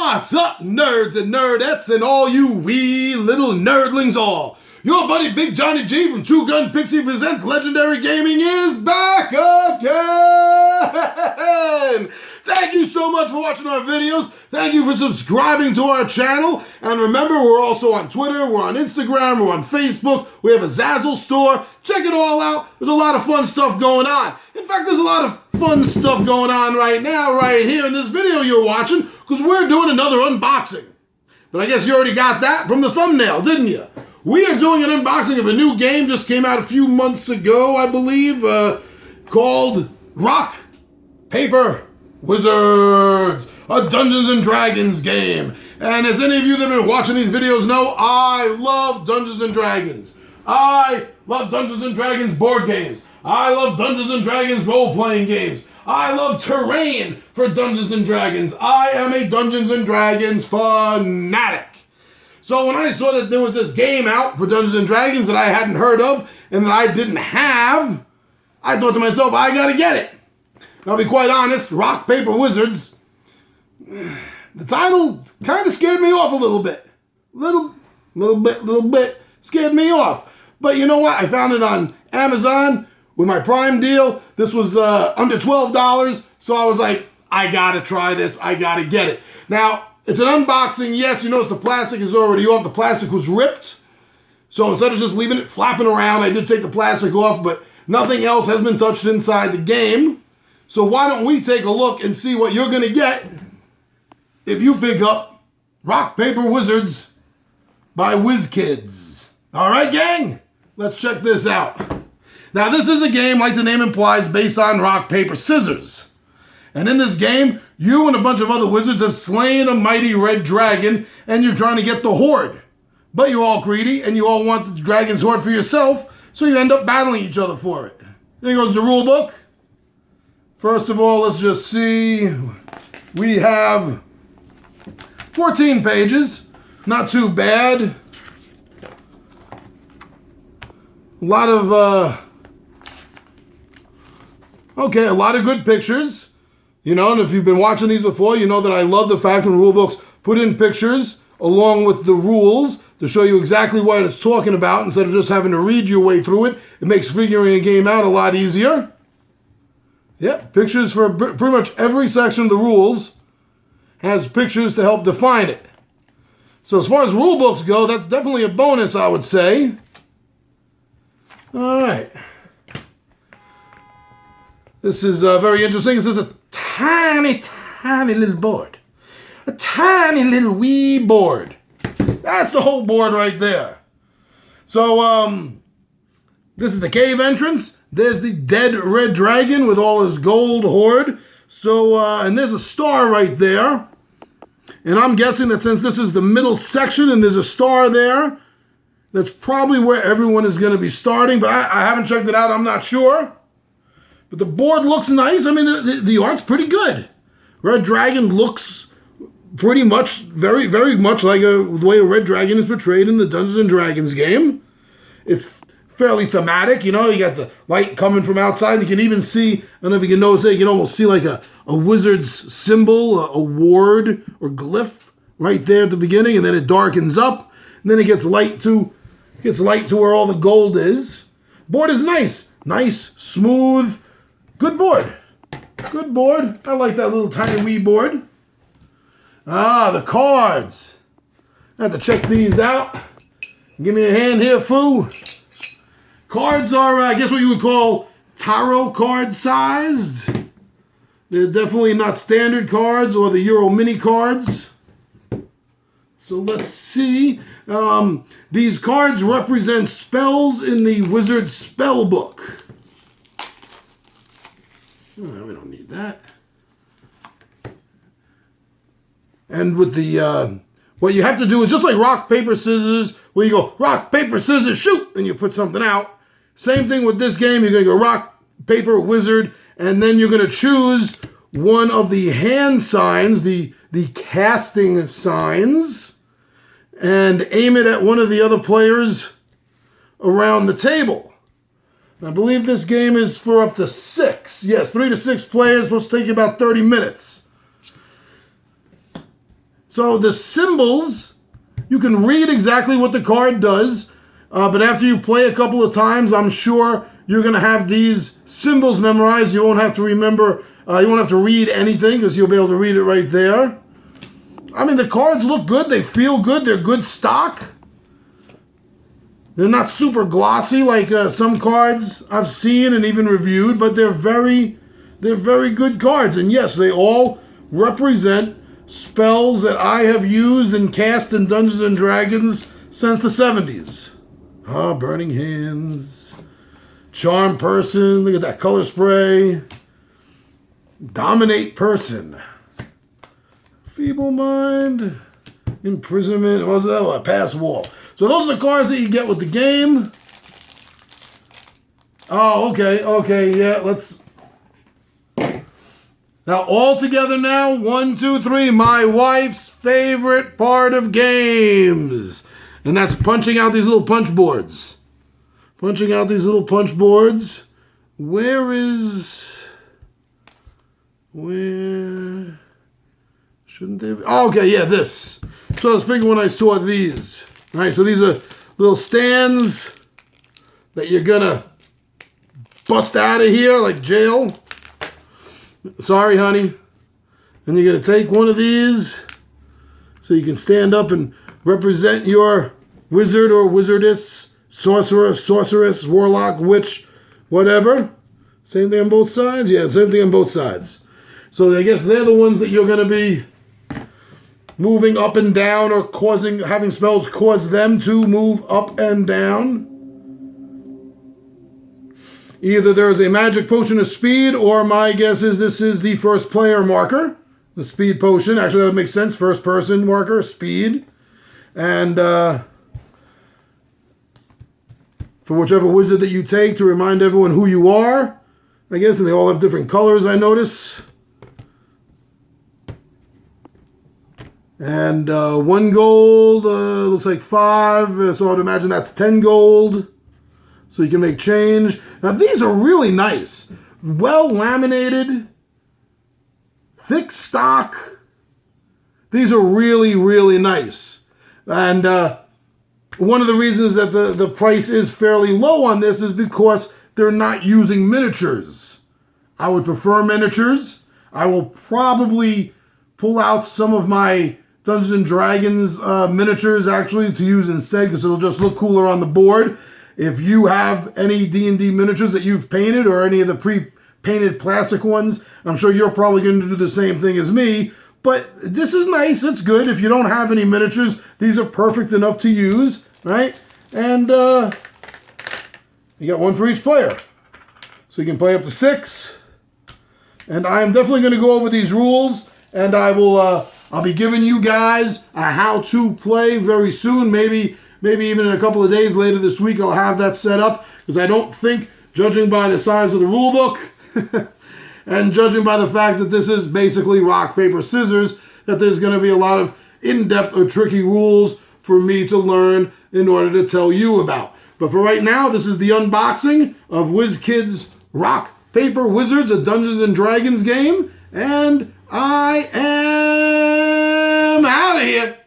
What's up, nerds and nerdettes and all you wee little nerdlings all? Your buddy Big Johnny G from Two Gun Pixie Presents Legendary Gaming is back again! Thank you so much for watching our videos. Thank you for subscribing to our channel. And remember, we're also on Twitter, we're on Instagram, we're on Facebook. We have a Zazzle store. Check it all out. There's a lot of fun stuff going on. In fact, there's a lot of fun stuff going on right now, right here in this video you're watching, because we're doing another unboxing. But I guess you already got that from the thumbnail, didn't you? We are doing an unboxing of a new game, just came out a few months ago, I believe, called Rock, Paper, Wizards, a Dungeons and Dragons game. And as any of you that have been watching these videos know, I love Dungeons and Dragons. I love Dungeons and Dragons board games. I love Dungeons and Dragons role-playing games. I love terrain for Dungeons and Dragons. I am a Dungeons and Dragons fanatic. So when I saw that there was this game out for Dungeons and Dragons that I hadn't heard of and that I didn't have, I thought to myself, I gotta get it. And I'll be quite honest, Rock, Paper, Wizards, the title kind of scared me off a little bit. Little bit scared me off. But you know what? I found it on Amazon with my Prime deal. This was under $12, so I was like, I gotta try this. I gotta get it. Now, it's an unboxing. Yes, you notice the plastic is already off. The plastic was ripped. So instead of just leaving it flapping around, I did take the plastic off, but nothing else has been touched inside the game. So why don't we take a look and see what you're gonna get if you pick up Rock, Paper, Wizards by WizKids. All right, gang? Let's check this out. Now, this is a game, like the name implies, based on rock, paper, scissors. And in this game, you and a bunch of other wizards have slain a mighty red dragon, and you're trying to get the hoard. But you're all greedy, and you all want the dragon's hoard for yourself, so you end up battling each other for it. There goes the rule book. First of all, let's just see. We have 14 pages. Not too bad. A lot of, a lot of good pictures. You know, and if you've been watching these before, you know that I love the fact when rule books put in pictures along with the rules to show you exactly what it's talking about instead of just having to read your way through it. It makes figuring a game out a lot easier. Yep, pictures for pretty much every section of the rules has pictures to help define it. So as far as rule books go, that's definitely a bonus, I would say. All right. This is very interesting. This is a tiny, tiny little board. A tiny little wee board. That's the whole board right there. So, this is the cave entrance. There's the dead red dragon with all his gold hoard. So, and there's a star right there. And I'm guessing that since this is the middle section and there's a star there, that's probably where everyone is going to be starting. But I haven't checked it out. I'm not sure. But the board looks nice. I mean, the art's pretty good. Red Dragon looks pretty much, very, very much like the way a Red Dragon is portrayed in the Dungeons and Dragons game. It's fairly thematic. You know, you got the light coming from outside. You can even see, I don't know if you can notice it, you can almost see like a wizard's symbol, a ward or glyph right there at the beginning. And then it darkens up. And then it gets light to where all the gold is. Board is nice. Nice, smooth. Good board. Good board. I like that little tiny wee board. Ah, the cards. I have to check these out. Give me a hand here, foo. Cards are, I guess what you would call tarot card sized. They're definitely not standard cards or the Euro mini cards. So let's see. These cards represent spells in the Wizard's spell book. Oh, we don't need that. And with the, what you have to do is just like rock, paper, scissors, where you go rock, paper, scissors, shoot, and you put something out. Same thing with this game. You're going to go rock, paper, wizard, and then you're going to choose one of the hand signs, the casting signs, and aim it at one of the other players around the table. I believe this game is for up to 6. Yes, 3 to 6 players, supposed to take you about 30 minutes. So the symbols, you can read exactly what the card does, but after you play a couple of times, I'm sure you're going to have these symbols memorized. You won't have to remember, you won't have to read anything because you'll be able to read it right there. I mean, the cards look good. They feel good. They're good stock. They're not super glossy like some cards I've seen and even reviewed, but they're very good cards. And yes, they all represent spells that I have used and cast in Dungeons and Dragons since the 70s. Burning Hands, Charm Person, look at that color spray, Dominate Person, Feeble Mind, Imprisonment, what was that? Pass Wall. So those are the cards that you get with the game. Oh, okay, yeah, let's... Now, all together now, 1, 2, 3, my wife's favorite part of games. And that's punching out these little punch boards. Punching out these little punch boards. Where... Shouldn't they be? Oh, okay, yeah, this. So I was thinking when I saw these. All right, so these are little stands that you're going to bust out of here like jail. Sorry, honey. And you're going to take one of these so you can stand up and represent your wizard or wizardess, sorcerer, sorceress, warlock, witch, whatever. Same thing on both sides? Yeah, same thing on both sides. So I guess they're the ones that you're going to be moving up and down or having spells cause them to move up and down. Either there is a magic potion of speed, or my guess is this is the first player marker. The speed potion. Actually, that would make sense. First person marker, speed. And for whichever wizard that you take to remind everyone who you are, I guess, and they all have different colors, I notice. And 1 gold, looks like 5, so I'd imagine that's 10 gold. So you can make change. Now these are really nice. Well laminated. Thick stock. These are really, really nice. And one of the reasons that the price is fairly low on this is because they're not using miniatures. I would prefer miniatures. I will probably pull out some of my Dungeons and Dragons miniatures actually to use instead because it'll just look cooler on the board. If you have any D&D miniatures that you've painted or any of the pre-painted plastic ones, I'm sure you're probably going to do the same thing as me. But this is nice. It's good. If you don't have any miniatures, these are perfect enough to use, right? And you got one for each player. So you can play up to 6. And I'm definitely going to go over these rules, and I'll be giving you guys a how-to play very soon. Maybe even in a couple of days later this week I'll have that set up, because I don't think, judging by the size of the rule book and judging by the fact that this is basically rock, paper, scissors, that there's going to be a lot of in-depth or tricky rules for me to learn in order to tell you about. But for right now, this is the unboxing of WizKids Rock, Paper, Wizards, a Dungeons and Dragons game, and I am out of here.